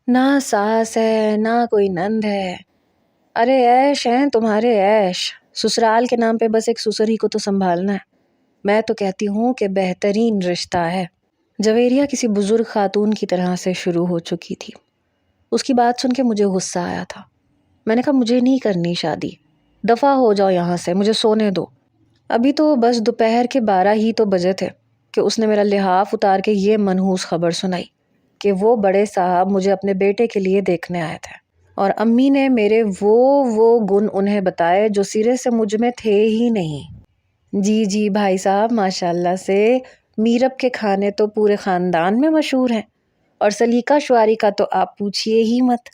نہ ساس ہے نہ کوئی نند ہے، ارے عیش ہیں تمہارے عیش، سسرال کے نام پہ بس ایک سسر ہی کو تو سنبھالنا ہے۔ میں تو کہتی ہوں کہ بہترین رشتہ ہے۔ جویریہ کسی بزرگ خاتون کی طرح سے شروع ہو چکی تھی۔ اس کی بات سن کے مجھے غصہ آیا تھا۔ میں نے کہا مجھے نہیں کرنی شادی، دفع ہو جاؤ یہاں سے، مجھے سونے دو۔ ابھی تو بس دوپہر کے 12 ہی تو بجے تھے کہ اس نے میرا لحاف اتار کے یہ منحوس خبر سنائی کہ وہ بڑے صاحب مجھے اپنے بیٹے کے لیے دیکھنے آئے تھے، اور امی نے میرے وہ گن انہیں بتائے جو سرے سے مجھ میں تھے ہی نہیں۔ جی بھائی صاحب، ماشاءاللہ سے میرب کے کھانے تو پورے خاندان میں مشہور ہیں، اور سلیقہ شعاری کا تو آپ پوچھئے ہی مت۔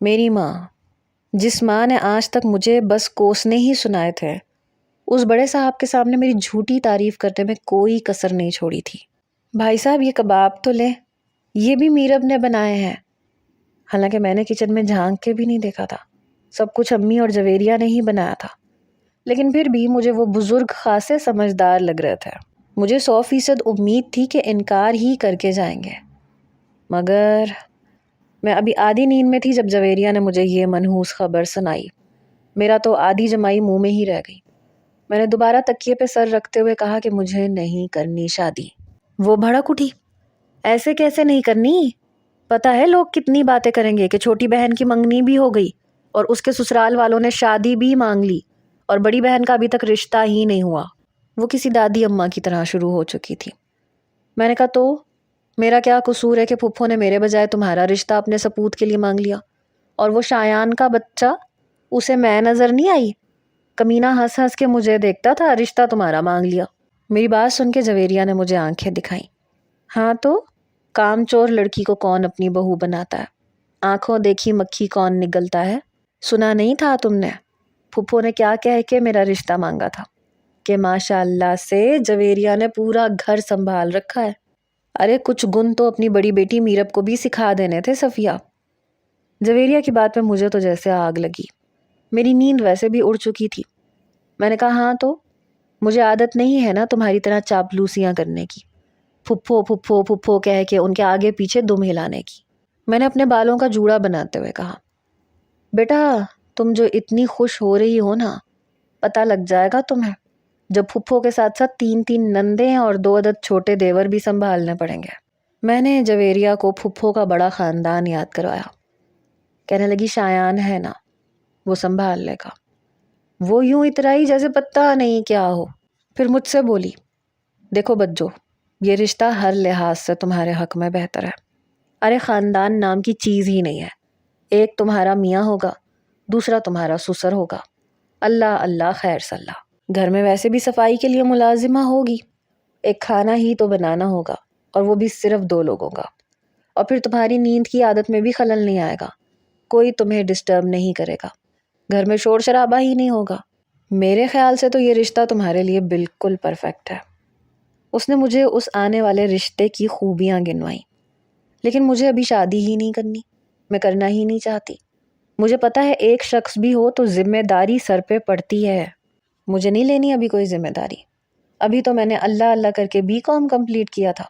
میری ماں، جس ماں نے آج تک مجھے بس کوسنے ہی سنائے تھے، اس بڑے صاحب کے سامنے میری جھوٹی تعریف کرنے میں کوئی کسر نہیں چھوڑی تھی۔ بھائی صاحب یہ کباب تو لیں، یہ بھی میرب نے بنائے ہیں۔ حالانکہ میں نے کچن میں جھانک کے بھی نہیں دیکھا تھا، سب کچھ امی اور جویریہ نے ہی بنایا تھا، لیکن پھر بھی مجھے وہ بزرگ خاصے سمجھدار لگ رہے تھے۔ مجھے 100% امید تھی کہ انکار ہی کر کے جائیں گے، مگر میں ابھی آدھی نیند میں تھی جب جویریہ نے مجھے یہ منحوس خبر سنائی۔ میرا تو آدھی جمائی منہ میں ہی رہ گئی۔ میں نے دوبارہ تکیے پہ سر رکھتے ہوئے کہا کہ مجھے نہیں کرنی شادی۔ وہ بھڑک اٹھی، ایسے کیسے نہیں کرنی؟ پتہ ہے لوگ کتنی باتیں کریں گے کہ چھوٹی بہن کی منگنی بھی ہو گئی اور اس کے سسرال والوں نے شادی بھی مانگ لی، اور بڑی بہن کا ابھی تک رشتہ ہی نہیں ہوا۔ وہ کسی دادی اماں کی طرح شروع ہو چکی تھی۔ میں نے کہا تو میرا کیا قصور ہے کہ پھپھو نے میرے بجائے تمہارا رشتہ اپنے سپوت کے لیے مانگ لیا، اور وہ شایان کا بچہ، اسے میں نظر نہیں آئی؟ کمینہ ہنس ہنس کے مجھے دیکھتا تھا، رشتہ تمہارا مانگ لیا۔ میری بات سن کے جویریہ نے مجھے آنکھیں دکھائیں۔ ہاں تو کام چور لڑکی کو کون اپنی بہو بناتا ہے؟ آنکھوں دیکھی مکھی کون نگلتا ہے؟ سنا نہیں تھا تم نے پھپھو نے کیا کہہ کے میرا رشتہ مانگا تھا؟ کہ ماشاءاللہ سے جویریہ نے پورا گھر سنبھال رکھا ہے۔ ارے کچھ گن تو اپنی بڑی بیٹی میرب کو بھی سکھا دینے تھے صفیہ۔ جویریہ کی بات پہ مجھے تو جیسے آگ لگی۔ میری نیند ویسے بھی اڑ چکی تھی۔ میں نے کہا ہاں تو مجھے عادت نہیں ہے نا تمہاری طرح چاپلوسیاں کرنے کی، پھپھو پھپھو پھپھو کہہ کے ان کے آگے پیچھے دم ہلانے کی۔ میں نے اپنے بالوں کا جوڑا بناتے ہوئے کہا، بیٹا تم جو اتنی خوش ہو رہی ہو نا، پتہ لگ جائے گا تمہیں جب پھپھو کے ساتھ ساتھ 3 نندیں اور 2 عدد چھوٹے دیور بھی سنبھالنے پڑیں گے۔ میں نے جویریہ کو پھپھو کا بڑا خاندان یاد کروایا۔ کہنے لگی شایان ہے نا، وہ سنبھال لے گا۔ وہ یوں اترائی جیسے پتہ نہیں کیا ہو، پھر مجھ سے بولی، دیکھو بجو، یہ رشتہ ہر لحاظ سے تمہارے حق میں بہتر ہے۔ ارے خاندان نام کی چیز ہی نہیں ہے، ایک تمہارا میاں ہوگا، دوسرا تمہارا سسر ہوگا، اللہ اللہ خیر صلاح۔ گھر میں ویسے بھی صفائی کے لیے ملازمہ ہوگی، ایک کھانا ہی تو بنانا ہوگا، اور وہ بھی صرف 2 لوگوں کا۔ اور پھر تمہاری نیند کی عادت میں بھی خلل نہیں آئے گا، کوئی تمہیں ڈسٹرب نہیں کرے گا، گھر میں شور شرابہ ہی نہیں ہوگا۔ میرے خیال سے تو یہ رشتہ تمہارے لیے بالکل پرفیکٹ ہے۔ اس نے مجھے اس آنے والے رشتے کی خوبیاں گنوائیں، لیکن مجھے ابھی شادی ہی نہیں کرنی، میں کرنا ہی نہیں چاہتی۔ مجھے پتا ہے ایک شخص بھی ہو تو ذمہ داری سر پہ پڑتی ہے، مجھے نہیں لینی ابھی کوئی ذمہ داری۔ ابھی تو میں نے اللہ اللہ کر کے B.Com کمپلیٹ کیا تھا۔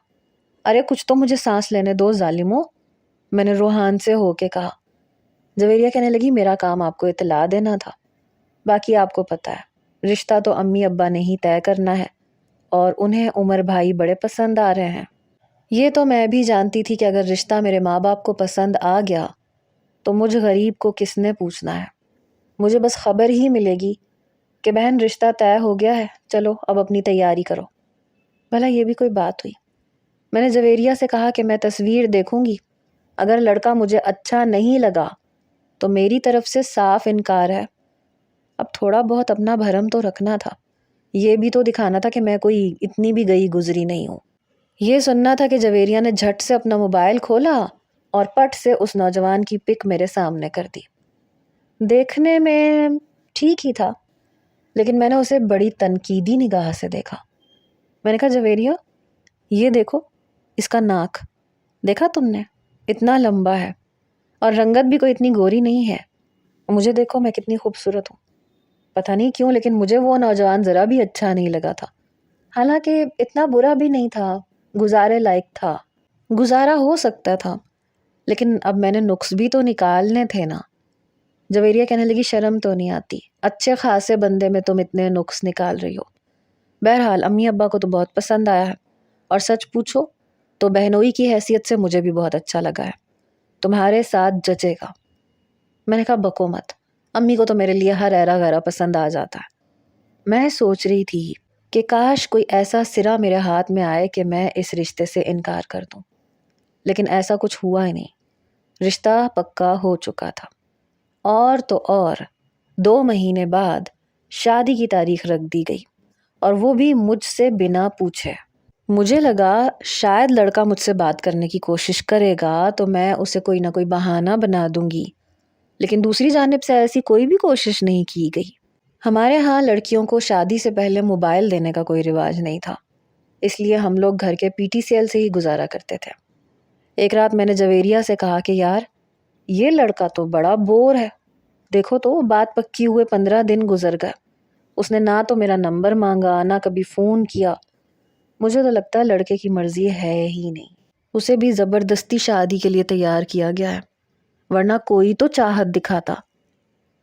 ارے کچھ تو مجھے سانس لینے دو ظالموں، میں نے روحان سے ہو کے کہا۔ جویریہ کہنے لگی میرا کام آپ کو اطلاع دینا تھا، باقی آپ کو پتا ہے رشتہ تو امی ابا نے ہی طے کرنا ہے، اور انہیں عمر بھائی بڑے پسند آ رہے ہیں۔ یہ تو میں بھی جانتی تھی کہ اگر رشتہ میرے ماں باپ کو پسند آ گیا تو مجھ غریب کو کس نے پوچھنا ہے، مجھے بس خبر ہی ملے گی کہ بہن رشتہ طے ہو گیا ہے، چلو اب اپنی تیاری کرو۔ بھلا یہ بھی کوئی بات ہوئی؟ میں نے جویریہ سے کہا کہ میں تصویر دیکھوں گی، اگر لڑکا مجھے اچھا نہیں لگا تو میری طرف سے صاف انکار ہے۔ اب تھوڑا بہت اپنا بھرم تو رکھنا تھا، یہ بھی تو دکھانا تھا کہ میں کوئی اتنی بھی گئی گزری نہیں ہوں۔ یہ سننا تھا کہ جویریہ نے جھٹ سے اپنا موبائل کھولا اور پٹ سے اس نوجوان کی پک میرے سامنے کر دی۔ دیکھنے میں ٹھیک ہی تھا، لیکن میں نے اسے بڑی تنقیدی نگاہ سے دیکھا۔ میں نے کہا جویریہ یہ دیکھو، اس کا ناک دیکھا تم نے؟ اتنا لمبا ہے، اور رنگت بھی کوئی اتنی گوری نہیں ہے۔ مجھے دیکھو میں کتنی خوبصورت ہوں۔ پتہ نہیں کیوں لیکن مجھے وہ نوجوان ذرا بھی اچھا نہیں لگا تھا، حالانکہ اتنا برا بھی نہیں تھا، گزارے لائق تھا، گزارا ہو سکتا تھا، لیکن اب میں نے نقص بھی تو نکالنے تھے نا۔ جویریہ کہنے لگی شرم تو نہیں آتی، اچھے خاصے بندے میں تم اتنے نقص نکال رہی ہو۔ بہرحال امی ابا کو تو بہت پسند آیا ہے، اور سچ پوچھو تو بہنوئی کی حیثیت سے مجھے بھی بہت اچھا لگا ہے، تمہارے ساتھ جچے گا۔ میں نے کہا بکو مت، امی کو تو میرے لیے ہر ایرا غیرا پسند آ جاتا ہے۔ میں سوچ رہی تھی کہ کاش کوئی ایسا سرا میرے ہاتھ میں آئے کہ میں اس رشتے سے انکار کر دوں، لیکن ایسا کچھ ہوا ہی نہیں۔ رشتہ پکا ہو چکا تھا، اور تو اور 2 مہینے بعد شادی کی تاریخ رکھ دی گئی، اور وہ بھی مجھ سے بنا پوچھے۔ مجھے لگا شاید لڑکا مجھ سے بات کرنے کی کوشش کرے گا تو میں اسے کوئی نہ کوئی بہانہ بنا دوں گی، لیکن دوسری جانب سے ایسی کوئی بھی کوشش نہیں کی گئی۔ ہمارے ہاں لڑکیوں کو شادی سے پہلے موبائل دینے کا کوئی رواج نہیں تھا، اس لیے ہم لوگ گھر کے PTCL سے ہی گزارا کرتے تھے۔ ایک رات میں نے جویریہ سے کہا کہ یار یہ لڑکا تو بڑا بور ہے، دیکھو تو بات پکی ہوئے 15 دن گزر گئے، اس نے نہ تو میرا نمبر مانگا نہ کبھی فون کیا۔ مجھے تو لگتا ہے لڑکے کی مرضی ہے ہی نہیں، اسے بھی زبردستی شادی کے لیے تیار کیا گیا ہے، ورنہ کوئی تو چاہت دکھاتا۔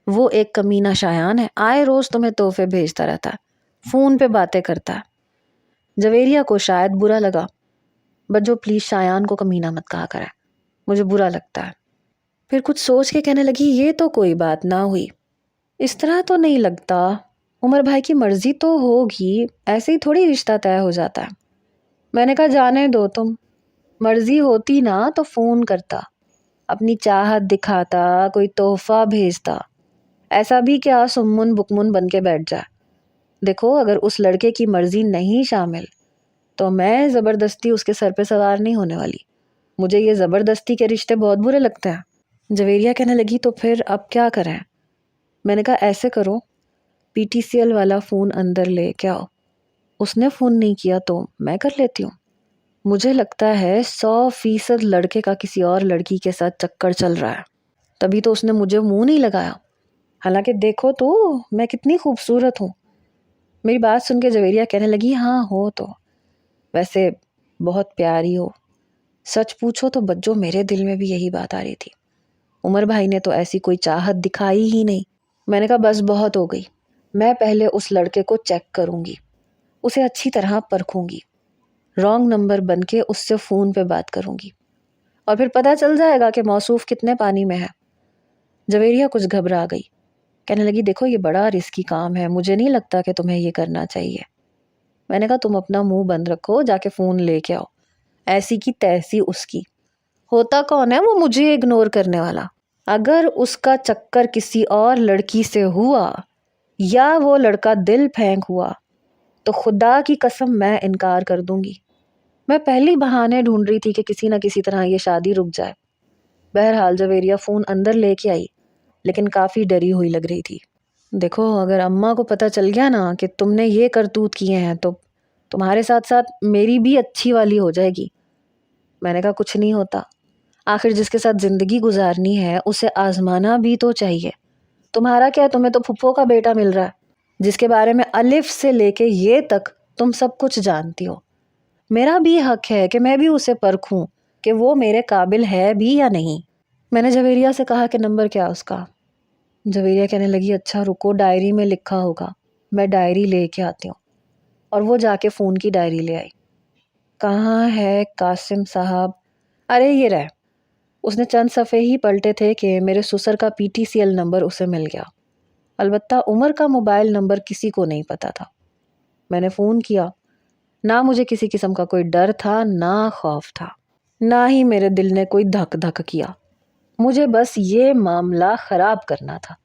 وہ ایک کمینہ شایان ہے، آئے روز تمہیں تحفے بھیجتا رہتا ہے، فون پہ باتیں کرتا ہے۔ جویریہ کو شاید برا لگا، بجو پلیز شایان کو کمینہ مت کہا کرے، مجھے برا لگتا ہے۔ پھر کچھ سوچ کے کہنے لگی یہ تو کوئی بات نہ ہوئی، اس طرح تو نہیں لگتا، عمر بھائی کی مرضی تو ہوگی، ایسے ہی تھوڑی رشتہ طے ہو جاتا ہے۔ میں نے کہا جانے دو تم، مرضی ہوتی نا تو فون کرتا، اپنی چاہت دکھاتا، کوئی تحفہ بھیجتا، ایسا بھی کیا سمن بکمن بن کے بیٹھ جائے۔ دیکھو اگر اس لڑکے کی مرضی نہیں شامل تو میں زبردستی اس کے سر پہ سوار نہیں ہونے والی، مجھے یہ زبردستی کے رشتے بہت برے لگتے ہیں۔ جویریہ کہنے لگی تو پھر اب کیا کریں؟ میں نے کہا ایسے کرو، PTCL والا فون اندر لے کے آؤ، اس نے فون نہیں کیا تو میں کر لیتی ہوں۔ مجھے لگتا ہے 100% لڑکے کا کسی اور لڑکی کے ساتھ چکر چل رہا ہے، تبھی تو اس نے مجھے منہ نہیں لگایا، حالانکہ دیکھو تو میں کتنی خوبصورت ہوں۔ میری بات سن کے جویریہ کہنے لگی ہاں ہو تو، ویسے بہت پیاری ہو، سچ پوچھو تو بجو میرے دل میں بھی یہی بات آ رہی تھی، عمر بھائی نے تو ایسی کوئی چاہت دکھائی ہی نہیں۔ میں نے کہا بس بہت ہو گئی، میں پہلے اس لڑکے کو چیک کروں گی، اسے اچھی طرح پرکھوں گی، رانگ نمبر بن کے اس سے فون پہ بات کروں گی، اور پھر پتہ چل جائے گا کہ موصوف کتنے پانی میں ہے۔ جویریہ کچھ گھبرا گئی، کہنے لگی دیکھو یہ بڑا رسکی کام ہے، مجھے نہیں لگتا کہ تمہیں یہ کرنا چاہیے۔ میں نے کہا تم اپنا منہ بند رکھو، جا کے فون لے کے آؤ، ایسی کی تیسی اس کی، ہوتا کون ہے وہ مجھے اگنور کرنے والا؟ اگر اس کا چکر کسی اور لڑکی سے ہوا یا وہ لڑکا دل پھینک ہوا تو خدا کی قسم میں انکار کر دوں گی۔ میں پہلی بہانے ڈھونڈ رہی تھی کہ کسی نہ کسی طرح یہ شادی رک جائے۔ بہرحال جویریہ فون اندر لے کے آئی، لیکن کافی ڈری ہوئی لگ رہی تھی۔ دیکھو اگر اماں کو پتہ چل گیا نا کہ تم نے یہ کرتوت کیے ہیں تو تمہارے ساتھ ساتھ میری بھی اچھی والی ہو جائے گی۔ میں نے کہا کچھ نہیں ہوتا، آخر جس کے ساتھ زندگی گزارنی ہے اسے آزمانا بھی تو چاہیے۔ تمہارا کیا، تمہیں تو پھپھو کا بیٹا مل رہا ہے جس کے بارے میں الف سے لے کے یہ تک تم سب کچھ جانتی ہو۔ میرا بھی حق ہے کہ میں بھی اسے پرکھوں کہ وہ میرے قابل ہے بھی یا نہیں۔ میں نے جویریہ سے کہا کہ نمبر کیا اس کا؟ جویریہ کہنے لگی اچھا رکو، ڈائری میں لکھا ہوگا، میں ڈائری لے کے آتی ہوں۔ اور وہ جا کے فون کی ڈائری لے آئی۔ کہاں ہے قاسم صاحب؟ ارے یہ رہے۔ اس نے چند صفحے ہی پلٹے تھے کہ میرے سسر کا PTCL نمبر اسے مل گیا، البتہ عمر کا موبائل نمبر کسی کو نہیں پتا تھا۔ میں نے فون کیا، نہ مجھے کسی قسم کا کوئی ڈر تھا نہ خوف تھا، نہ ہی میرے دل نے کوئی دھک دھک کیا۔ مجھے بس یہ معاملہ خراب کرنا تھا،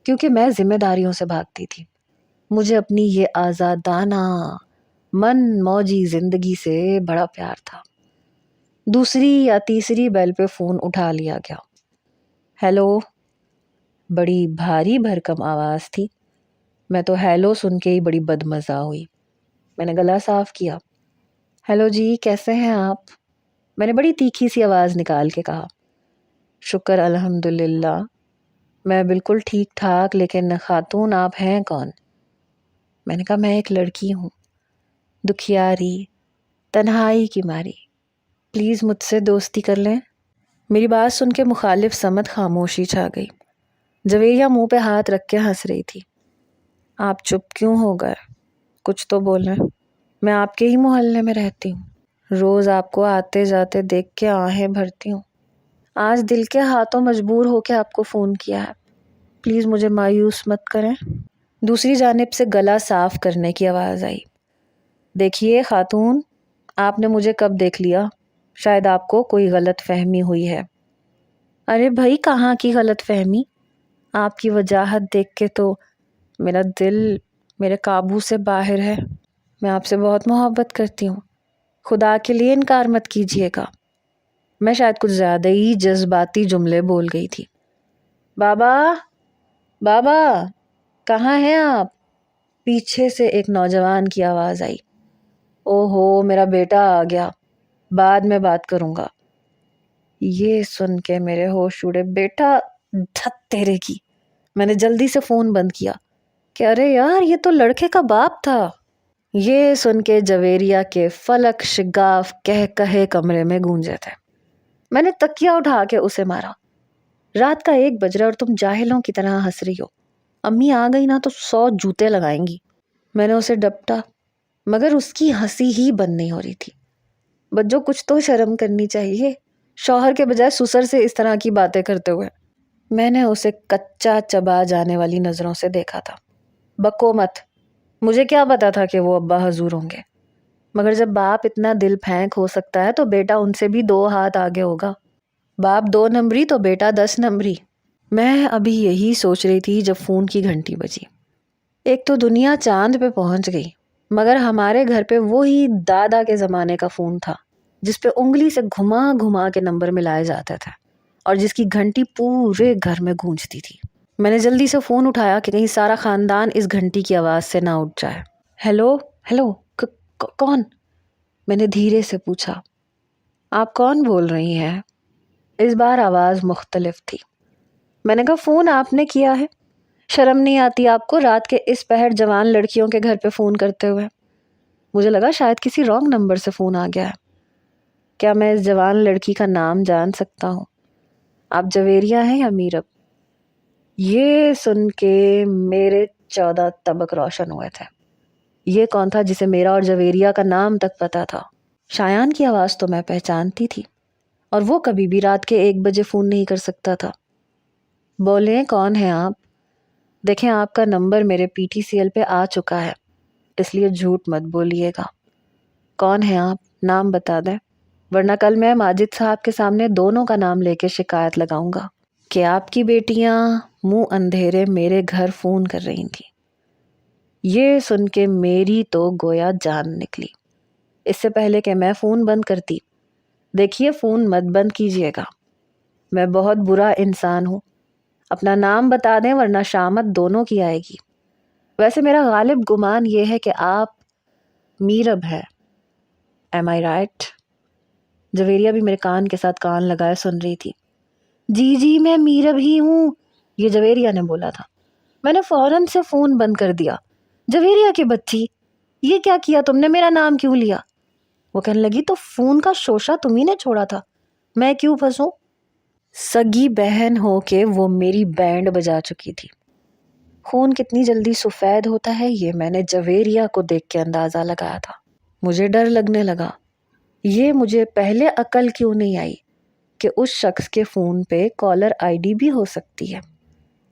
کیونکہ میں ذمہ داریوں سے بھاگتی تھی۔ مجھے اپنی یہ آزادانہ من موجی زندگی سے بڑا پیار تھا۔ دوسری یا تیسری بیل پہ فون اٹھا لیا گیا۔ ہیلو، بڑی بھاری بھرکم آواز تھی۔ میں تو ہیلو سن کے ہی بڑی بدمزہ ہوئی۔ میں نے گلا صاف کیا، ہیلو جی کیسے ہیں آپ؟ میں نے بڑی تیکھی سی آواز نکال کے کہا۔ شکر الحمدللہ، میں بالکل ٹھیک ٹھاک، لیکن خاتون آپ ہیں کون؟ میں نے کہا میں ایک لڑکی ہوں، دکھیاری، تنہائی کی ماری، پلیز مجھ سے دوستی کر لیں۔ میری بات سن کے مخالف سمت خاموشی چھا گئی۔ جویریہ منہ پہ ہاتھ رکھ کے ہنس رہی تھی۔ آپ چپ کیوں ہو گئے؟ کچھ تو بولیں۔ میں آپ کے ہی محلے میں رہتی ہوں، روز آپ کو آتے جاتے دیکھ کے آہیں بھرتی ہوں۔ آج دل کے ہاتھوں مجبور ہو کے آپ کو فون کیا ہے، پلیز مجھے مایوس مت کریں۔ دوسری جانب سے گلا صاف کرنے کی آواز آئی۔ دیکھیے خاتون، آپ نے مجھے کب دیکھ لیا؟ شاید آپ کو کوئی غلط فہمی ہوئی ہے۔ ارے بھائی، کہاں کی غلط فہمی؟ آپ کی وجاہت دیکھ کے تو میرا دل میرے قابو سے باہر ہے۔ میں آپ سے بہت محبت کرتی ہوں، خدا کے لیے انکار مت کیجیے گا۔ میں شاید کچھ زیادہ ہی جذباتی جملے بول گئی تھی۔ بابا، بابا، کہاں ہیں آپ؟ پیچھے سے ایک نوجوان کی آواز آئی۔ او ہو، میرا بیٹا آ گیا، بعد میں بات کروں گا۔ یہ سن کے میرے ہوش اڑے۔ بیٹا؟ دھت تیرے کی! میں نے جلدی سے فون بند کیا کہ ارے یار، یہ تو لڑکے کا باپ تھا۔ یہ سن کے جویریہ کے فلک شگاف کہے کمرے میں گونجے تھے۔ میں نے تکیہ اٹھا کے اسے مارا۔ رات کا 1 بج رہا اور تم جاہلوں کی طرح ہنس رہی ہو۔ امی آ گئی نا تو 100 جوتے لگائیں گی۔ میں نے اسے ڈپٹا، مگر اس کی ہنسی ہی بند نہیں ہو رہی تھی۔ بچوں، کچھ تو شرم کرنی چاہیے، شوہر کے بجائے سسر سے اس طرح کی باتیں کرتے ہوئے۔ میں نے اسے کچا چبا جانے والی نظروں سے دیکھا تھا۔ بکو مت، مجھے کیا پتا تھا کہ وہ ابا حضور ہوں گے، مگر جب باپ اتنا دل پھینک ہو سکتا ہے تو بیٹا ان سے بھی 2 ہاتھ آگے ہوگا۔ باپ 2 نمبری تو بیٹا 10 نمبری۔ میں ابھی یہی سوچ رہی تھی جب فون کی گھنٹی بجی۔ ایک تو دنیا چاند پہ پہنچ گئی، مگر ہمارے گھر پہ وہی دادا کے زمانے کا فون تھا جس پہ انگلی سے گھما گھما کے نمبر ملائے جاتے تھے اور جس کی گھنٹی پورے گھر میں گونجتی تھی۔ میں نے جلدی سے فون اٹھایا کہ کہیں سارا خاندان اس گھنٹی کی آواز سے نہ اٹھ جائے۔ ہیلو ہیلو، کون؟ میں نے دھیرے سے پوچھا۔ آپ کون بول رہی ہیں؟ اس بار آواز مختلف تھی۔ میں نے کہا فون آپ نے کیا ہے؟ شرم نہیں آتی آپ کو رات کے اس پہر جوان لڑکیوں کے گھر پہ فون کرتے ہوئے؟ مجھے لگا شاید کسی رانگ نمبر سے فون آ گیا ہے۔ کیا میں اس جوان لڑکی کا نام جان سکتا ہوں؟ آپ جویریہ ہیں یا میرب؟ یہ سن کے میرے 14 طبق روشن ہوئے تھے۔ یہ کون تھا جسے میرا اور جویریہ کا نام تک پتا تھا؟ شایان کی آواز تو میں پہچانتی تھی، اور وہ کبھی بھی رات کے 1 بجے فون نہیں کر سکتا تھا۔ بولیں، کون ہیں آپ؟ دیکھیں، آپ کا نمبر میرے PTCL پہ آ چکا ہے، اس لیے جھوٹ مت بولیے گا۔ کون ہیں آپ؟ نام بتا دیں، ورنہ کل میں ماجد صاحب کے سامنے دونوں کا نام لے کے شکایت لگاؤں گا کہ آپ کی بیٹیاں منہ اندھیرے میرے گھر فون کر رہی تھیں۔ یہ سن کے میری تو گویا جان نکلی۔ اس سے پہلے کہ میں فون بند کرتی، دیکھیے فون مت بند کیجیے گا، میں بہت برا انسان ہوں۔ اپنا نام بتا دیں ورنہ شامت دونوں کی آئے گی۔ ویسے میرا غالب گمان یہ ہے کہ آپ میرب ہے۔ Am I right؟ جویریہ بھی میرے کان کے ساتھ کان لگائے سن رہی تھی۔ جی جی، میں میرب ہی ہوں، یہ جویریہ نے بولا تھا۔ میں نے فوراً سے فون بند کر دیا۔ جویریہ کی بچی، یہ کیا کیا تم نے؟ میرا نام کیوں لیا؟ وہ کہنے لگی تو فون کا شوشہ تمہیں نے چھوڑا تھا، میں کیوں پھنسوں؟ سگی بہن ہو کے وہ میری بینڈ بجا چکی تھی۔ خون کتنی جلدی سفید ہوتا ہے یہ میں نے جویریہ کو دیکھ کے اندازہ لگایا تھا۔ مجھے ڈر لگنے لگا۔ یہ مجھے پہلے عقل کیوں نہیں آئی کہ اس شخص کے فون پہ کالر ID بھی ہو سکتی ہے؟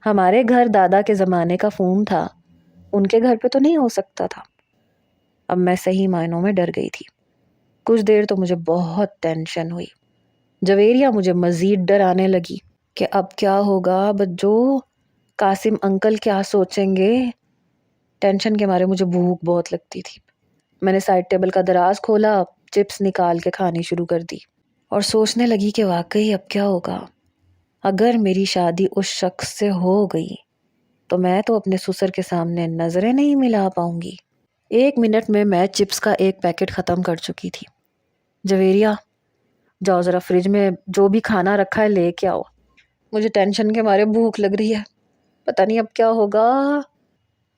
ہمارے گھر دادا کے زمانے کا فون تھا، ان کے گھر پہ تو نہیں ہو سکتا تھا۔ اب میں صحیح معنوں میں ڈر گئی تھی۔ کچھ دیر تو مجھے بہت ٹینشن ہوئی۔ جویریہ مجھے مزید ڈر آنے لگی کہ اب کیا ہوگا بجو، قاسم انکل کیا سوچیں گے؟ ٹینشن کے مارے مجھے بھوک بہت لگتی تھی۔ میں نے سائڈ ٹیبل کا دراز کھولا، چپس نکال کے کھانی شروع کر دی اور سوچنے لگی کہ واقعی اب کیا ہوگا؟ اگر میری شادی اس شخص سے ہو گئی تو میں تو اپنے سسر کے سامنے نظریں نہیں ملا پاؤں گی۔ 1 منٹ میں چپس کا 1 پیکٹ ختم کر چکی تھی۔ جویریہ، جاؤ ذرا فریج میں جو بھی کھانا رکھا ہے لے کے آؤ، مجھے ٹینشن کے مارے بھوک لگ رہی ہے۔ پتہ نہیں اب کیا ہوگا،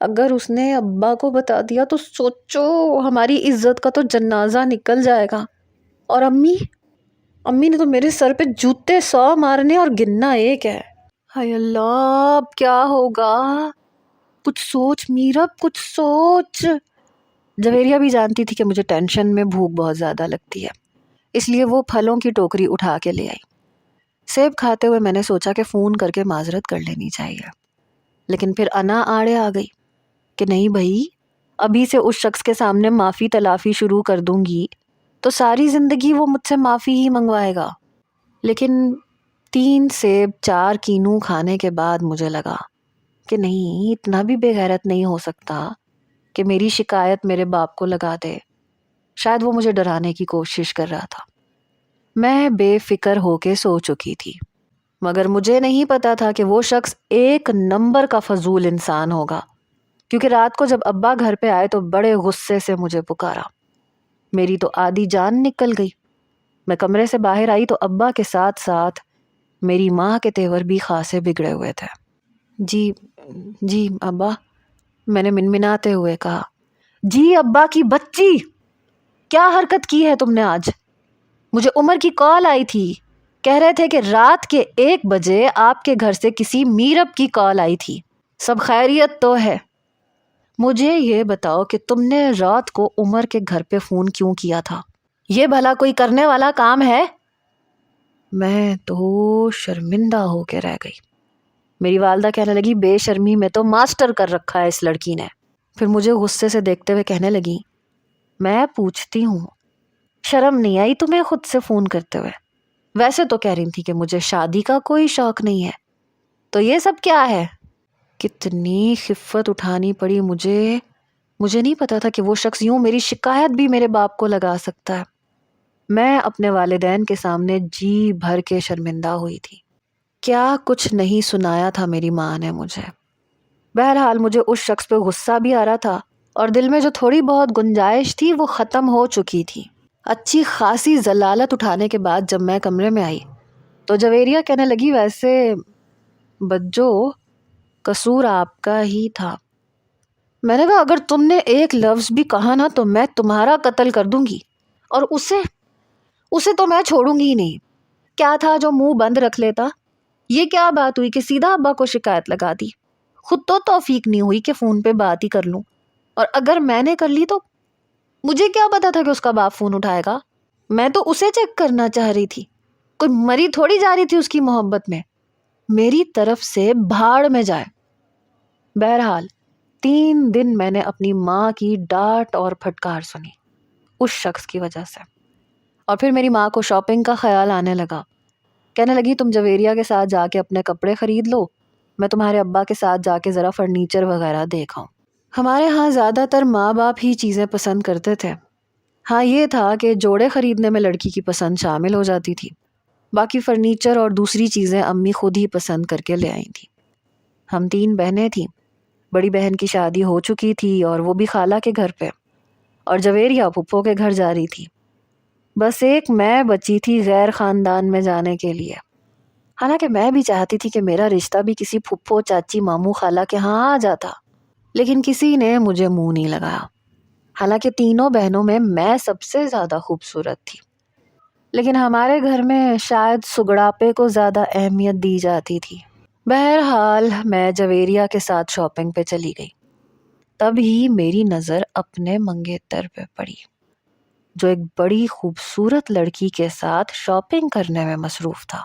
اگر اس نے ابا کو بتا دیا تو سوچو ہماری عزت کا تو جنازہ نکل جائے گا۔ اور امی؟ امی نے تو میرے سر پہ جوتے 100 مارنے اور گننا ایک ہے. ہائے اللہ، اب کیا ہوگا؟ کچھ سوچ میرب، کچھ سوچ. جویریہ بھی جانتی تھی کہ مجھے ٹینشن میں بھوک بہت زیادہ لگتی ہے، اس لیے وہ پھلوں کی ٹوکری اٹھا کے لے آئی. سیب کھاتے ہوئے میں نے سوچا کہ فون کر کے معذرت کر لینی چاہیے، لیکن پھر انا آڑے آ گئی کہ نہیں بھائی، ابھی سے اس شخص کے سامنے معافی تلافی شروع کر دوں گی تو ساری زندگی وہ مجھ سے معافی ہی منگوائے گا. لیکن 3 سیب 4 کینو کھانے کے بعد مجھے لگا کہ نہیں، اتنا بھی بے غیرت نہیں ہو سکتا کہ میری شکایت میرے باپ کو لگا دے. شاید وہ مجھے ڈرانے کی کوشش کر رہا تھا. میں بے فکر ہو کے سو چکی تھی، مگر مجھے نہیں پتا تھا کہ وہ شخص 1 نمبر کا فضول انسان ہوگا، کیونکہ رات کو جب ابا گھر پہ آئے تو بڑے غصے سے مجھے پکارا. میری تو آدھی جان نکل گئی. میں کمرے سے باہر آئی تو ابا کے ساتھ ساتھ میری ماں کے تیور بھی خاصے بگڑے ہوئے تھے. جی جی ابا، میں نے منمناتے ہوئے کہا. جی ابا کی بچی، کیا حرکت کی ہے تم نے آج؟ مجھے عمر کی کال آئی تھی، کہہ رہے تھے کہ رات کے 1 بجے آپ کے گھر سے کسی میرب کی کال آئی تھی. سب خیریت تو ہے؟ مجھے یہ بتاؤ کہ تم نے رات کو عمر کے گھر پہ فون کیوں کیا تھا؟ یہ بھلا کوئی کرنے والا کام ہے؟ میں تو شرمندہ ہو کے رہ گئی. میری والدہ کہنے لگی بے شرمی میں تو ماسٹر کر رکھا ہے اس لڑکی نے. پھر مجھے غصے سے دیکھتے ہوئے کہنے لگی، میں پوچھتی ہوں، شرم نہیں آئی تمہیں خود سے فون کرتے ہوئے؟ ویسے تو کہہ رہی تھی کہ مجھے شادی کا کوئی شوق نہیں ہے، تو یہ سب کیا ہے؟ کتنی خفت اٹھانی پڑی مجھے نہیں پتا تھا کہ وہ شخص یوں میری شکایت بھی میرے باپ کو لگا سکتا ہے. میں اپنے والدین کے سامنے جی بھر کے شرمندہ ہوئی تھی. کیا کچھ نہیں سنایا تھا میری ماں نے مجھے. بہرحال مجھے اس شخص پہ غصہ بھی آ رہا تھا اور دل میں جو تھوڑی بہت گنجائش تھی وہ ختم ہو چکی تھی. اچھی خاصی ضلالت اٹھانے کے بعد جب میں کمرے میں آئی تو جویریہ کہنے لگی، ویسے بجو قصور آپ کا ہی تھا. میں نے کہا اگر تم نے ایک لفظ بھی کہا نا تو میں تمہارا قتل کر دوں گی، اور اسے تو میں چھوڑوں گی ہی نہیں. کیا تھا جو منہ بند رکھ لیتا؟ یہ کیا بات ہوئی کہ سیدھا ابا کو شکایت لگا دی؟ خود تو توفیق نہیں ہوئی کہ فون پہ بات ہی کر لوں، اور اگر میں نے کر لی تو مجھے کیا پتا تھا کہ اس کا باپ فون اٹھائے گا؟ میں تو اسے چیک کرنا چاہ رہی تھی، کوئی مری تھوڑی جا رہی تھی اس کی محبت میں. میری طرف سے بھاڑ میں جائے. بہرحال 3 دن میں نے اپنی ماں کی ڈانٹ اور پھٹکار سنی اس شخص کی وجہ سے. اور پھر میری ماں کو شاپنگ کا خیال آنے لگا. کہنے لگی تم جویریہ کے ساتھ جا کے اپنے کپڑے خرید لو، میں تمہارے ابا کے ساتھ جا کے ذرا فرنیچر وغیرہ دیکھاؤں. ہمارے ہاں زیادہ تر ماں باپ ہی چیزیں پسند کرتے تھے. ہاں یہ تھا کہ جوڑے خریدنے میں لڑکی کی پسند شامل ہو جاتی تھی، باقی فرنیچر اور دوسری چیزیں امی خود ہی پسند کر کے لے آئی تھیں. ہم 3 بہنیں تھیں. بڑی بہن کی شادی ہو چکی تھی اور وہ بھی خالہ کے گھر پہ، اور جویریہ پھپھو کے گھر جا رہی تھی. بس ایک میں بچی تھی غیر خاندان میں جانے کے لیے. حالانکہ میں بھی چاہتی تھی کہ میرا رشتہ بھی کسی پھپھو چاچی ماموں خالہ کے ہاں آ جاتا، لیکن کسی نے مجھے منہ نہیں لگایا. حالانکہ تینوں بہنوں میں سب سے زیادہ خوبصورت تھی، لیکن ہمارے گھر میں شاید سگڑاپے کو زیادہ اہمیت دی جاتی تھی. بہرحال میں جویریہ کے ساتھ شاپنگ پہ چلی گئی. تب ہی میری نظر اپنے منگیتر پہ پڑی جو ایک بڑی خوبصورت لڑکی کے ساتھ شاپنگ کرنے میں مصروف تھا.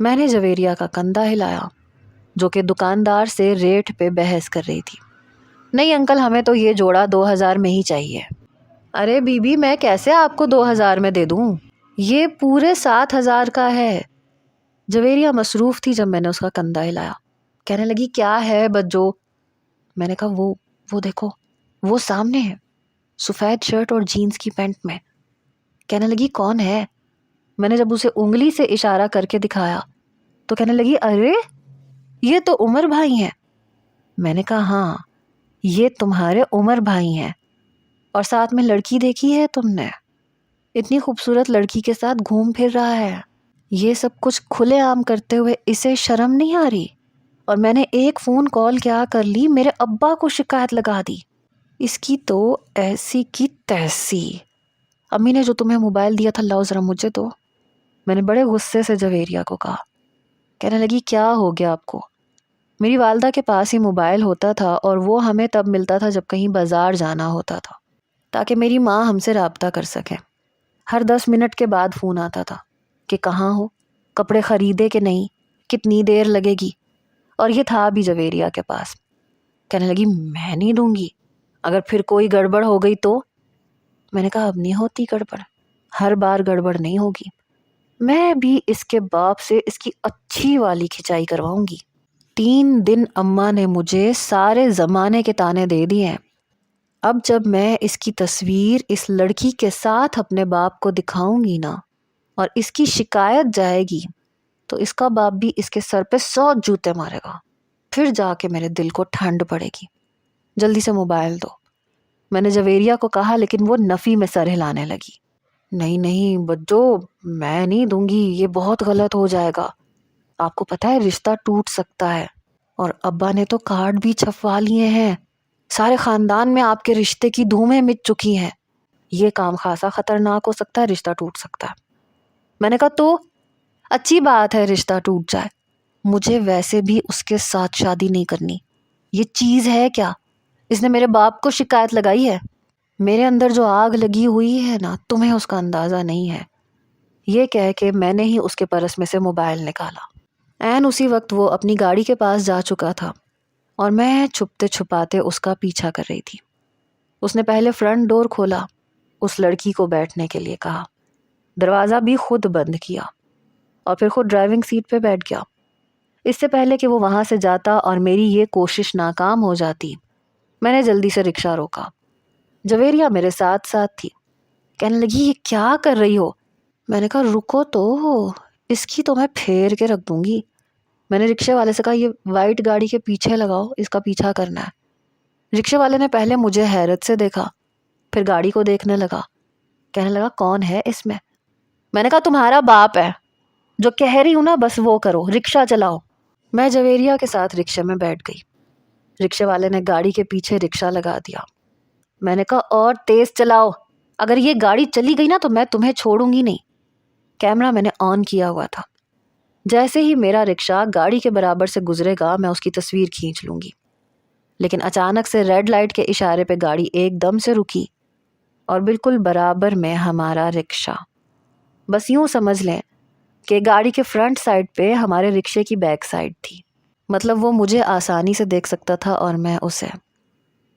میں نے جویریہ کا کندھا ہلایا جو کہ دکاندار سے ریٹ پہ بحث کر رہی تھی. نہیں انکل، ہمیں تو یہ جوڑا 2000 میں ہی چاہیے. ارے بی بی، میں کیسے آپ کو 2000 میں دے دوں، یہ پورے 7000 کا ہے. جویریہ مصروف تھی جب میں نے اس کا کندھا ہلایا. کہنے لگی کیا ہے بجو؟ میں نے کہا وہ دیکھو، وہ سامنے ہے، سفید شرٹ اور جینز کی پینٹ میں. کہنے لگی کون ہے؟ میں نے جب اسے انگلی سے اشارہ کر کے دکھایا تو کہنے لگی ارے یہ تو عمر بھائی ہیں. میں نے کہا ہاں، یہ تمہارے عمر بھائی ہیں، اور ساتھ میں لڑکی دیکھی ہے تم نے؟ اتنی خوبصورت لڑکی کے ساتھ گھوم پھر رہا ہے. یہ سب کچھ کھلے عام کرتے ہوئے اسے شرم نہیں آ رہی؟ اور میں نے ایک فون کال کیا کر لی، میرے ابا کو شکایت لگا دی. اس کی تو ایسی کی تیسی. امی نے جو تمہیں موبائل دیا تھا لاؤ ذرا مجھے دو. میں نے بڑے غصے سے جویریہ کو کہا۔ کہنے لگی کیا ہو گیا آپ کو؟ میری والدہ کے پاس ہی موبائل ہوتا تھا اور وہ ہمیں تب ملتا تھا جب کہیں بازار جانا ہوتا تھا تاکہ میری ماں ہم سے رابطہ کر سکے۔ ہر 10 منٹ کے بعد فون آتا تھا کہ کہاں ہو، کپڑے خریدے کہ نہیں، کتنی دیر لگے گی، اور یہ تھا بھی جویریہ کے پاس۔ کہنے لگی میں نہیں دوں گی، اگر پھر کوئی گڑبڑ ہو گئی تو؟ میں نے کہا اب نہیں ہوتی گڑبڑ، ہر بار گڑبڑ نہیں ہوگی، میں بھی اس کے باپ سے اس کی اچھی والی کھچائی کرواؤں گی۔ 3 دن اماں نے مجھے سارے زمانے کے تانے دے دیے ہیں۔ اب جب میں اس کی تصویر اس لڑکی کے ساتھ اپنے باپ کو دکھاؤں گی نا اور اس کی شکایت جائے گی تو اس کا باپ بھی اس کے سر پہ 100 جوتے مارے گا، پھر جا کے میرے دل کو ٹھنڈ پڑے گی۔ جلدی سے موبائل دو، میں نے جویریہ کو کہا، لیکن وہ نفی میں سر ہلانے لگی۔ نہیں نہیں بجو، میں نہیں دوں گی، یہ بہت غلط ہو جائے گا، آپ کو پتہ ہے رشتہ ٹوٹ سکتا ہے، اور ابا نے تو کارڈ بھی چھپوا لیے ہیں، سارے خاندان میں آپ کے رشتے کی دھومیں مٹ چکی ہیں، یہ کام خاصا خطرناک ہو سکتا ہے، رشتہ ٹوٹ سکتا ہے۔ میں نے کہا تو اچھی بات ہے رشتہ ٹوٹ جائے، مجھے ویسے بھی اس کے ساتھ شادی نہیں کرنی، یہ چیز ہے کیا؟ اس نے میرے باپ کو شکایت لگائی ہے، میرے اندر جو آگ لگی ہوئی ہے نا تمہیں اس کا اندازہ نہیں ہے۔ یہ کہہ کے میں نے ہی اس کے پرس میں سے موبائل نکالا۔ عین اسی وقت وہ اپنی گاڑی کے پاس جا چکا تھا اور میں چھپتے چھپاتے اس کا پیچھا کر رہی تھی۔ اس نے پہلے فرنٹ ڈور کھولا، اس لڑکی کو بیٹھنے کے لیے کہا، دروازہ بھی خود بند کیا اور پھر خود ڈرائیونگ سیٹ پہ بیٹھ گیا۔ اس سے پہلے کہ وہ وہاں سے جاتا اور میری یہ کوشش ناکام ہو جاتی، میں نے جلدی سے رکشہ روکا۔ جویریہ میرے ساتھ ساتھ تھی۔ کہنے لگی یہ کیا کر رہی ہو؟ میں نے کہا رکو تو، اس کی تو میں پھیر کے رکھ دوں گی۔ میں نے رکشے والے سے کہا یہ وائٹ گاڑی کے پیچھے لگاؤ، اس کا پیچھا کرنا ہے۔ رکشے والے نے پہلے مجھے حیرت سے دیکھا، پھر گاڑی کو دیکھنے لگا، کہنے لگا کون ہے اس میں؟ میں نے کہا تمہارا باپ ہے، جو کہہ رہی ہوں نا بس وہ کرو، رکشہ چلاؤ۔ میں جویریہ کے ساتھ رکشے میں بیٹھ گئی۔ رکشے والے نے گاڑی کے پیچھے رکشہ لگا دیا۔ میں نے کہا اور تیز چلاؤ، اگر یہ گاڑی چلی گئی نا تو میں تمہیں چھوڑوں گی نہیں۔ کیمرہ میں نے آن کیا ہوا تھا، جیسے ہی میرا رکشہ گاڑی کے برابر سے گزرے گا میں اس کی تصویر کھینچ لوں گی۔ لیکن اچانک سے ریڈ لائٹ کے اشارے پہ گاڑی ایک دم سے رکی اور بالکل برابر میں ہمارا رکشہ۔ بس یوں سمجھ لیں کہ گاڑی کے فرنٹ سائڈ پہ ہمارے رکشے کی بیک سائڈ تھی، مطلب وہ مجھے آسانی سے دیکھ سکتا تھا اور میں اسے۔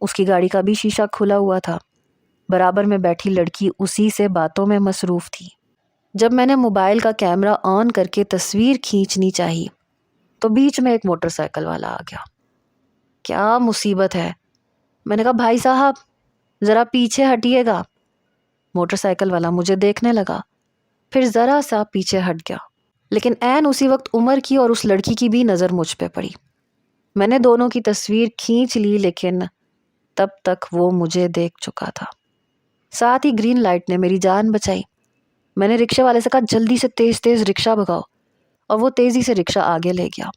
اس کی گاڑی کا بھی شیشہ کھلا ہوا تھا، برابر میں بیٹھی لڑکی اسی سے باتوں میں مصروف تھی۔ جب میں نے موبائل کا کیمرہ آن کر کے تصویر کھینچنی چاہی تو بیچ میں ایک موٹر سائیکل والا آ گیا۔ کیا مصیبت ہے؟ میں نے کہا بھائی صاحب ذرا پیچھے ہٹیے گا۔ موٹر سائیکل والا مجھے دیکھنے لگا، پھر ذرا سا پیچھے ہٹ گیا، لیکن عین اسی وقت عمر کی اور اس لڑکی کی بھی نظر مجھ پہ پڑی۔ میں نے دونوں کی تصویر کھینچ لی، لیکن تب تک وہ مجھے دیکھ چکا تھا۔ ساتھ ہی گرین لائٹ نے میری جان بچائی۔ میں نے رکشے والے سے کہا جلدی سے تیز تیز رکشہ بھگاؤ، اور وہ تیزی سے رکشہ آگے لے گیا۔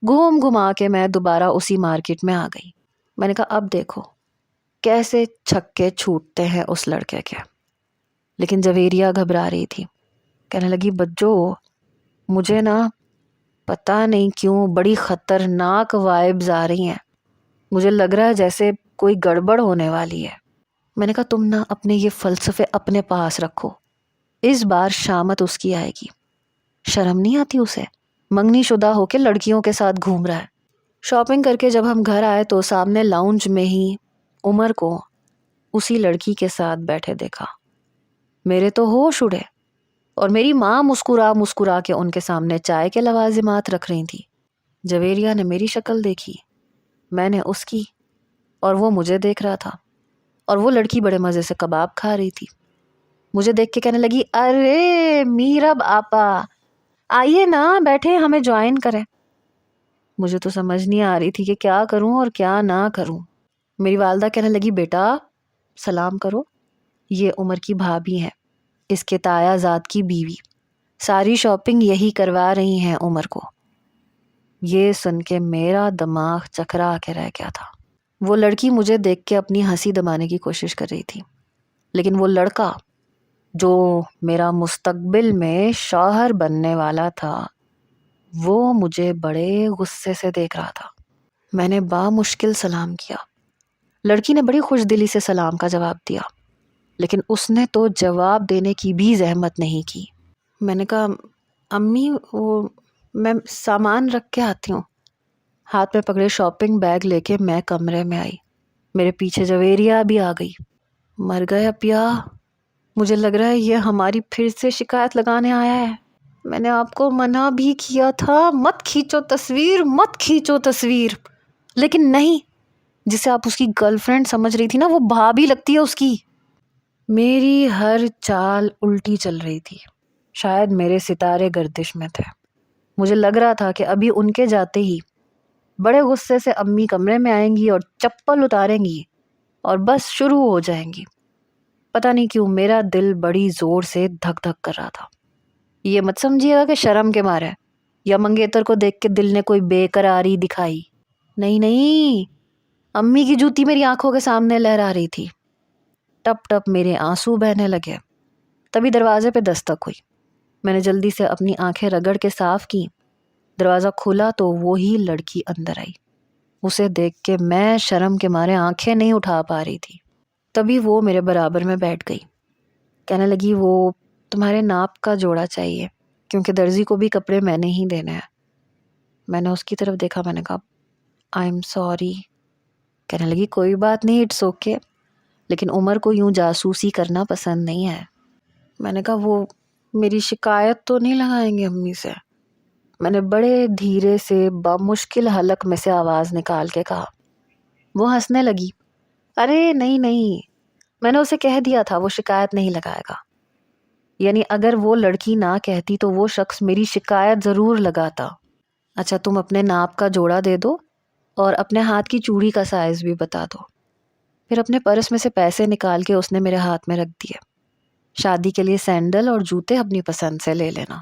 گھوم گھما کے میں دوبارہ اسی مارکیٹ میں آ گئی۔ میں نے کہا اب دیکھو کیسے چھکے چھوٹتے ہیں اس لڑکے کے۔ لیکن جویریہ گھبرا رہی تھی، کہنے لگی بجو مجھے نا پتہ نہیں کیوں بڑی خطرناک وائبز آ رہی ہیں، مجھے لگ رہا ہے جیسے کوئی گڑبڑ ہونے والی ہے۔ میں نے کہا تم نا اپنے یہ فلسفے اپنے پاس رکھو، اس بار شامت اس کی آئے گی، شرم نہیں آتی اسے؟ منگنی شدہ ہو کے لڑکیوں کے ساتھ گھوم رہا ہے۔ شاپنگ کر کے جب ہم گھر آئے تو سامنے لاؤنج میں ہی عمر کو اسی لڑکی کے ساتھ بیٹھے دیکھا۔ میرے تو ہوش اڑے، اور میری ماں مسکرا مسکرا کے ان کے سامنے چائے کے لوازمات رکھ رہی تھی۔ جویریہ نے میری شکل دیکھی، میں نے اس کی، اور وہ مجھے دیکھ رہا تھا، اور وہ لڑکی بڑے مزے سے کباب کھا رہی تھی۔ مجھے دیکھ کے کہنے لگی ارے میرب آپا آئیے نا بیٹھے ہمیں جوائن کریں۔ مجھے تو سمجھ نہیں آ رہی تھی کہ کیا کروں اور کیا نہ کروں۔ میری والدہ کہنے لگی بیٹا سلام کرو، یہ عمر کی بھابھی ہیں، اس کے تایا زاد کی بیوی، ساری شاپنگ یہی کروا رہی ہیں عمر کو۔ یہ سن کے میرا دماغ چکرا کے رہ گیا تھا۔ وہ لڑکی مجھے دیکھ کے اپنی ہنسی دبانے کی کوشش کر رہی تھی، لیکن وہ لڑکا جو میرا مستقبل میں شوہر بننے والا تھا وہ مجھے بڑے غصے سے دیکھ رہا تھا۔ میں نے بامشکل سلام کیا۔ لڑکی نے بڑی خوش دلی سے سلام کا جواب دیا، لیکن اس نے تو جواب دینے کی بھی زحمت نہیں کی۔ میں نے کہا امی وہ میں سامان رکھ کے آتی ہوں۔ ہاتھ میں پکڑے شاپنگ بیگ لے کے میں کمرے میں آئی۔ میرے پیچھے جویریہ بھی آ گئی۔ مر گئے اپیا، مجھے لگ رہا ہے یہ ہماری پھر سے شکایت لگانے آیا ہے۔ میں نے آپ کو منع بھی کیا تھا مت کھینچو تصویر، مت کھینچو تصویر، لیکن نہیں، جسے آپ اس کی گرل فرینڈ سمجھ رہی تھی نا وہ بھابھی لگتی ہے اس کی۔ میری ہر چال الٹی چل رہی تھی۔ شاید میرے ستارے گردش میں تھے۔ مجھے لگ رہا تھا کہ ابھی ان کے جاتے ہی بڑے غصے سے امی کمرے میں آئیں گی اور چپل اتاریں گی اور بس شروع ہو جائیں گی۔ پتہ نہیں کیوں میرا دل بڑی زور سے دھک دھک کر رہا تھا۔ یہ مت سمجھیے گا کہ شرم کے مارے یا منگیتر کو دیکھ کے دل نے کوئی بے قراری دکھائی، نہیں نہیں، امی کی جوتی میری آنکھوں کے سامنے لہرا رہی تھی۔ ٹپ ٹپ میرے آنسو بہنے لگے۔ تبھی دروازے پہ دستک ہوئی۔ میں نے جلدی سے اپنی آنکھیں رگڑ کے صاف کی۔ دروازہ کھولا تو وہی لڑکی اندر آئی۔ اسے دیکھ کے میں شرم کے مارے آنکھیں نہیں اٹھا پا رہی تھی۔ تبھی وہ میرے برابر میں بیٹھ گئی۔ کہنے لگی وہ تمہارے ناپ کا جوڑا چاہیے کیونکہ درزی کو بھی کپڑے میں نے ہی دینے ہیں۔ میں نے اس کی طرف دیکھا، میں نے کہا آئی ایم سوری۔ کہنے لگی کوئی بات نہیں، اٹس اوکے، لیکن عمر کو یوں جاسوسی کرنا پسند نہیں ہے۔ میں نے کہا وہ میری شکایت تو نہیں لگائیں گے امی سے؟ میں نے بڑے دھیرے سے بمشکل حلق میں سے آواز نکال کے کہا۔ وہ ہنسنے لگی۔ ارے نہیں نہیں، میں نے اسے کہہ دیا تھا وہ شکایت نہیں لگائے گا۔ یعنی اگر وہ لڑکی نہ کہتی تو وہ شخص میری شکایت ضرور لگاتا۔ اچھا تم اپنے ناپ کا جوڑا دے دو اور اپنے ہاتھ کی چوڑی کا سائز بھی بتا دو۔ پھر اپنے پرس میں سے پیسے نکال کے اس نے میرے ہاتھ میں رکھ دیے۔ شادی کے لیے سینڈل اور جوتے اپنی پسند سے لے لینا۔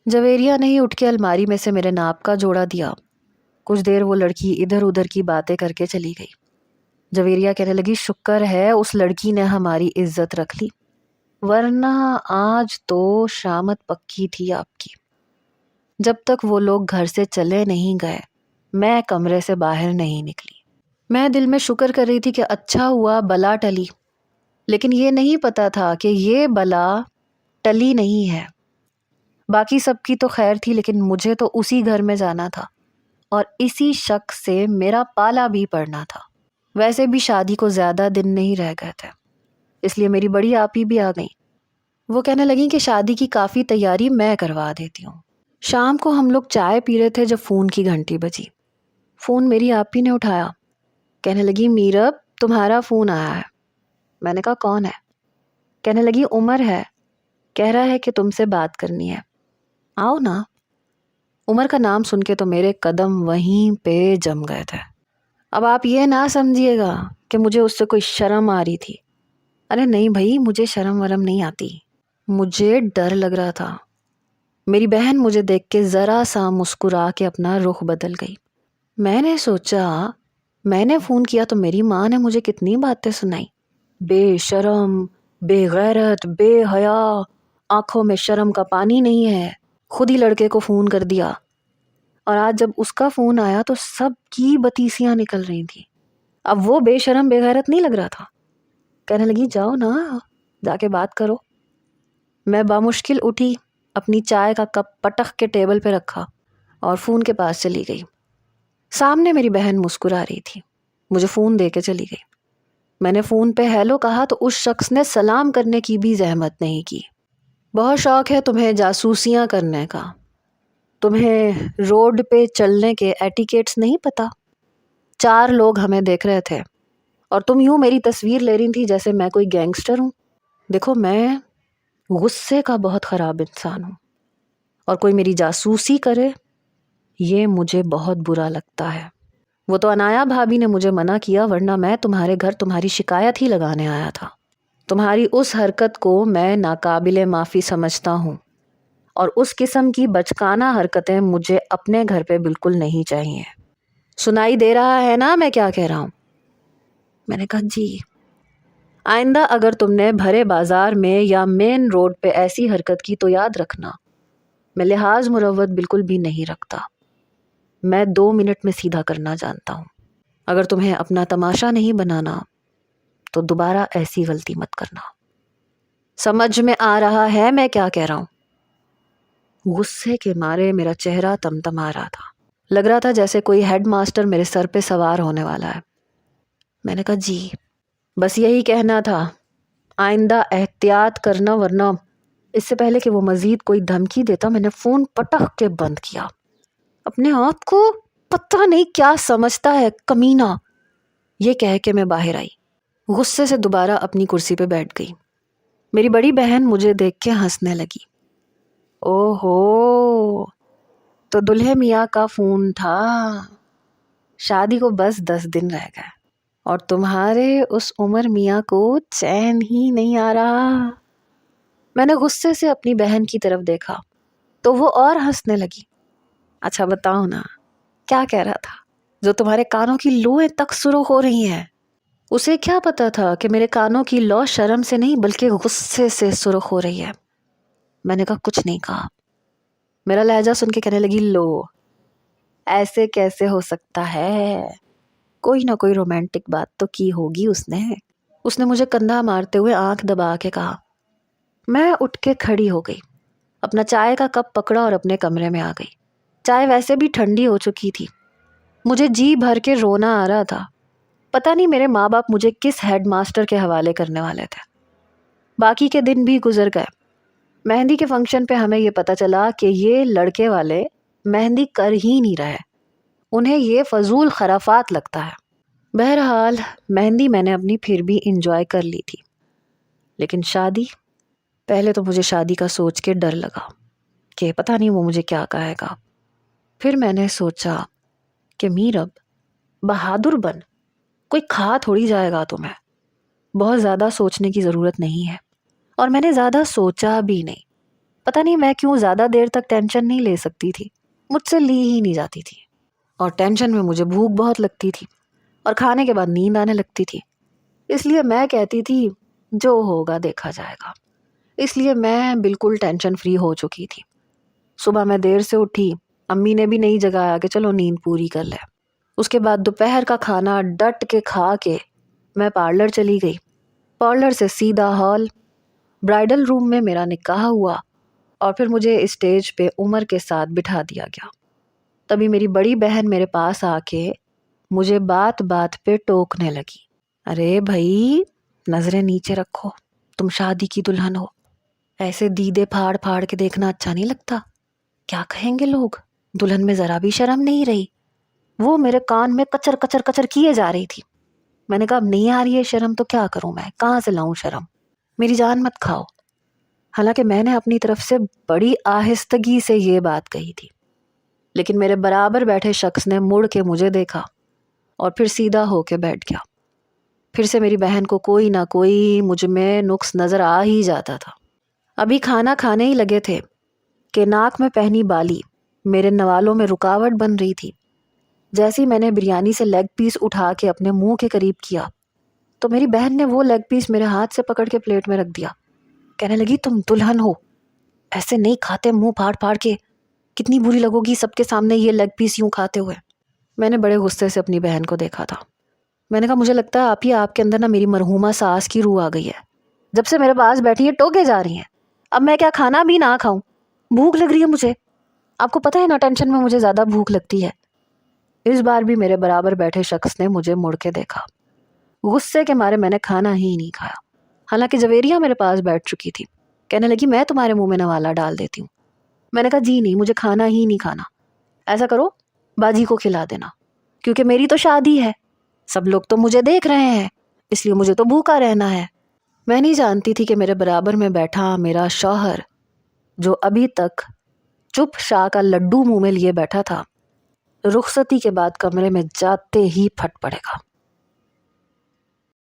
جویریہ نے ہی اٹھ کے الماری میں سے میرے ناپ کا جوڑا دیا۔ کچھ دیر وہ لڑکی ادھر ادھر کی باتیں کر کے چلی گئی۔ جویریہ کہنے لگی شکر ہے اس لڑکی نے ہماری عزت رکھ لی، ورنہ آج تو شامت پکی تھی آپ کی۔ جب تک وہ لوگ گھر سے چلے نہیں گئے میں کمرے سے باہر نہیں نکلی۔ میں دل میں شکر کر رہی تھی کہ اچھا ہوا بلا ٹلی، لیکن یہ نہیں پتا تھا کہ یہ بلا ٹلی نہیں ہے۔ باقی سب کی تو خیر تھی، لیکن مجھے تو اسی گھر میں جانا تھا اور اسی شخص سے میرا پالا بھی پڑنا تھا۔ ویسے بھی شادی کو زیادہ دن نہیں رہ گئے تھے، اس لیے میری بڑی آپی بھی آ گئی۔ وہ کہنے لگیں کہ شادی کی کافی تیاری میں کروا دیتی ہوں۔ شام کو ہم لوگ چائے پی رہے تھے جب فون کی گھنٹی بجی۔ فون میری آپی نے اٹھایا۔ کہنے لگی میرب تمہارا فون آیا ہے۔ میں نے کہا کون ہے؟ کہنے لگی عمر ہے، کہہ رہا ہے کہ تم سے بات کرنی ہے، آؤ نا۔ عمر کا نام سن کے تو میرے قدم وہیں پہ جم گئے تھے۔ اب آپ یہ نہ سمجھیے گا کہ مجھے اس سے کوئی شرم آ رہی تھی۔ ارے نہیں بھائی، مجھے شرم ورم نہیں آتی، مجھے ڈر لگ رہا تھا۔ میری بہن مجھے دیکھ کے ذرا سا مسکرا کے اپنا رخ بدل گئی۔ میں نے سوچا میں نے فون کیا تو میری ماں نے مجھے کتنی باتیں سنائی، بے شرم، بے غیرت، بے حیا، آنکھوں میں شرم کا پانی نہیں ہے، خود ہی لڑکے کو فون کر دیا۔ اور آج جب اس کا فون آیا تو سب کی بتیسیاں نکل رہی تھیں۔ اب وہ بے شرم بے غیرت نہیں لگ رہا تھا۔ کہنے لگی جاؤ نا، جا کے بات کرو۔ میں بامشکل اٹھی، اپنی چائے کا کپ پٹخ کے ٹیبل پہ رکھا اور فون کے پاس چلی گئی۔ سامنے میری بہن مسکرا رہی تھی، مجھے فون دے کے چلی گئی۔ میں نے فون پہ ہیلو کہا تو اس شخص نے سلام کرنے کی بھی زحمت نہیں کی۔ بہت شوق ہے تمہیں جاسوسیاں کرنے کا، تمہیں روڈ پہ چلنے کے ایٹیکیٹس نہیں پتا؟ 4 لوگ ہمیں دیکھ رہے تھے اور تم یوں میری تصویر لے رہی تھی جیسے میں کوئی گینگسٹر ہوں۔ دیکھو میں غصے کا بہت خراب انسان ہوں، اور کوئی میری جاسوسی کرے یہ مجھے بہت برا لگتا ہے۔ وہ تو انایا بھابھی نے مجھے منع کیا، ورنہ میں تمہارے گھر تمہاری شکایت ہی لگانے آیا تھا۔ تمہاری اس حرکت کو میں ناقابل معافی سمجھتا ہوں، اور اس قسم کی بچکانہ حرکتیں مجھے اپنے گھر پہ بالکل نہیں چاہیے۔ سنائی دے رہا ہے نا میں کیا کہہ رہا ہوں؟ میں نے کہا جی۔ آئندہ اگر تم نے بھرے بازار میں یا مین روڈ پہ ایسی حرکت کی تو یاد رکھنا میں لحاظ مروت بالکل بھی نہیں رکھتا. میں 2 منٹ میں سیدھا کرنا جانتا ہوں. اگر تمہیں اپنا تماشا نہیں بنانا تو دوبارہ ایسی غلطی مت کرنا. سمجھ میں آ رہا ہے میں کیا کہہ رہا ہوں؟ غصے کے مارے میرا چہرہ تمتما رہا تھا. لگ رہا تھا جیسے کوئی ہیڈ ماسٹر میرے سر پہ سوار ہونے والا ہے. میں نے کہا جی بس یہی کہنا تھا. آئندہ احتیاط کرنا ورنہ. اس سے پہلے کہ وہ مزید کوئی دھمکی دیتا میں نے فون پٹخ کے بند کیا. اپنے آپ کو پتہ نہیں کیا سمجھتا ہے کمینہ. یہ کہہ کے میں باہر آئی. غصے سے دوبارہ اپنی کرسی پہ بیٹھ گئی. میری بڑی بہن مجھے دیکھ کے ہنسنے لگی. او ہو تو دلہے میاں کا فون تھا. شادی کو بس 10 دن رہ گئے اور تمہارے اس عمر میاں کو چین ہی نہیں آ رہا. میں نے غصے سے اپنی بہن کی طرف دیکھا تو وہ اور ہنسنے لگی. اچھا بتاؤ نا کیا کہہ رہا تھا جو تمہارے کانوں کی لویں تک سرخ ہو رہی ہیں؟ اسے کیا پتا تھا کہ میرے کانوں کی لو شرم سے نہیں بلکہ غصے سے سرخ ہو رہی ہے. میں نے کہا کچھ نہیں کہا. میرا لہجہ سن کے کہنے لگی لو ایسے کیسے ہو سکتا ہے؟ کوئی نہ کوئی رومانٹک بات تو کی ہوگی اس نے. اس نے مجھے کندھا مارتے ہوئے آنکھ دبا کے کہا. میں اٹھ کے کھڑی ہو گئی. اپنا چائے کا کپ پکڑا اور اپنے کمرے میں آ گئی. چائے ویسے بھی ٹھنڈی ہو چکی تھی. مجھے جی بھر کے رونا آ رہا تھا. پتہ نہیں میرے ماں باپ مجھے کس ہیڈ ماسٹر کے حوالے کرنے والے تھے. باقی کے دن بھی گزر گئے. مہندی کے فنکشن پہ ہمیں یہ پتہ چلا کہ یہ لڑکے والے مہندی کر ہی نہیں رہے. انہیں یہ فضول خرافات لگتا ہے. بہرحال مہندی میں نے اپنی پھر بھی انجوائے کر لی تھی. لیکن شادی، پہلے تو مجھے شادی کا سوچ کے ڈر لگا کہ پتہ نہیں وہ مجھے کیا کہے گا. پھر میں نے سوچا کہ میرب بہادر بن، کوئی کھا تھوڑی جائے گا تمہیں. بہت زیادہ سوچنے کی ضرورت نہیں ہے. اور میں نے زیادہ سوچا بھی نہیں. پتہ نہیں میں کیوں زیادہ دیر تک ٹینشن نہیں لے سکتی تھی. مجھ سے لی ہی نہیں جاتی تھی. اور ٹینشن میں مجھے بھوک بہت لگتی تھی اور کھانے کے بعد نیند آنے لگتی تھی. اس لیے میں کہتی تھی جو ہوگا دیکھا جائے گا. اس لیے میں بالکل ٹینشن فری ہو چکی تھی. صبح میں دیر سے اٹھی. امی نے بھی نہیں جگایا کہ چلو نیند پوری کر لے. اس کے بعد دوپہر کا کھانا ڈٹ کے کھا کے میں پارلر چلی گئی. پارلر سے سیدھا ہال. برائڈل روم میں میرا نکاح ہوا اور پھر مجھے اسٹیج پہ عمر کے ساتھ بٹھا دیا گیا. تبھی میری بڑی بہن میرے پاس آ کے مجھے بات بات پہ ٹوکنے لگی. ارے بھائی نظریں نیچے رکھو، تم شادی کی دلہن ہو. ایسے دیدے پھاڑ پھاڑ کے دیکھنا اچھا نہیں لگتا. کیا کہیں گے لوگ؟ دلہن میں ذرا بھی شرم نہیں رہی. وہ میرے کان میں کچر کچر کچر کیے جا رہی تھی. میں نے کہا اب نہیں آ رہی ہے شرم تو کیا کروں، میں کہاں سے لاؤں شرم؟ میری جان مت کھاؤ. حالانکہ میں نے اپنی طرف سے بڑی آہستگی سے یہ بات کہی تھی. لیکن میرے برابر بیٹھے شخص نے مڑ کے مجھے دیکھا اور پھر سیدھا ہو کے بیٹھ گیا. پھر سے میری بہن کو کوئی نہ کوئی مجھ میں نقص نظر آ ہی جاتا تھا. ابھی کھانا کھانے ہی لگے تھے کہ ناک میں پہنی بالی میرے نوالوں میں رکاوٹ بن رہی تھی. جیسے ہی میں نے بریانی سے لیگ پیس اٹھا کے اپنے منہ کے قریب کیا تو میری بہن نے وہ لیگ پیس میرے ہاتھ سے پکڑ کے پلیٹ میں رکھ دیا. کہنے لگی تم دلہن ہو، ایسے نہیں کھاتے منہ پھاڑ پھاڑ کے. کتنی بری لگو گی سب کے سامنے یہ لیگ پیس یوں کھاتے ہوئے. میں نے بڑے غصے سے اپنی بہن کو دیکھا تھا. میں نے کہا مجھے لگتا ہے آپ کے اندر نا میری مرحومہ ساس کی روح آ گئی ہے. جب سے میرے پاس بیٹھی ہیں ٹوکے جا رہی ہیں. اب میں کیا کھانا بھی نہ کھاؤں؟ بھوک لگ رہی ہے مجھے. آپ کو پتہ ہے نا ٹینشن میں مجھے زیادہ بھوک لگتی ہے. اس بار بھی میرے برابر بیٹھے شخص نے مجھے مڑ کے دیکھا. غصے کے مارے میں نے کھانا ہی نہیں کھایا. حالانکہ جویریہ میرے پاس بیٹھ چکی تھی. کہنے لگی میں تمہارے منہ میں نوالا ڈال دیتی ہوں. میں نے کہا جی نہیں، مجھے کھانا ہی نہیں کھانا. ایسا کرو باجی کو کھلا دینا، کیونکہ میری تو شادی ہے. سب لوگ تو مجھے دیکھ رہے ہیں، اس لیے مجھے تو بھوکا رہنا ہے. میں نہیں جانتی تھی کہ میرے برابر میں بیٹھا میرا شوہر، جو ابھی تک چپ شاہ کا لڈو منہ میں لیے بیٹھا تھا، رخصتی کے بعد کمرے میں جاتے ہی پھٹ پڑے گا.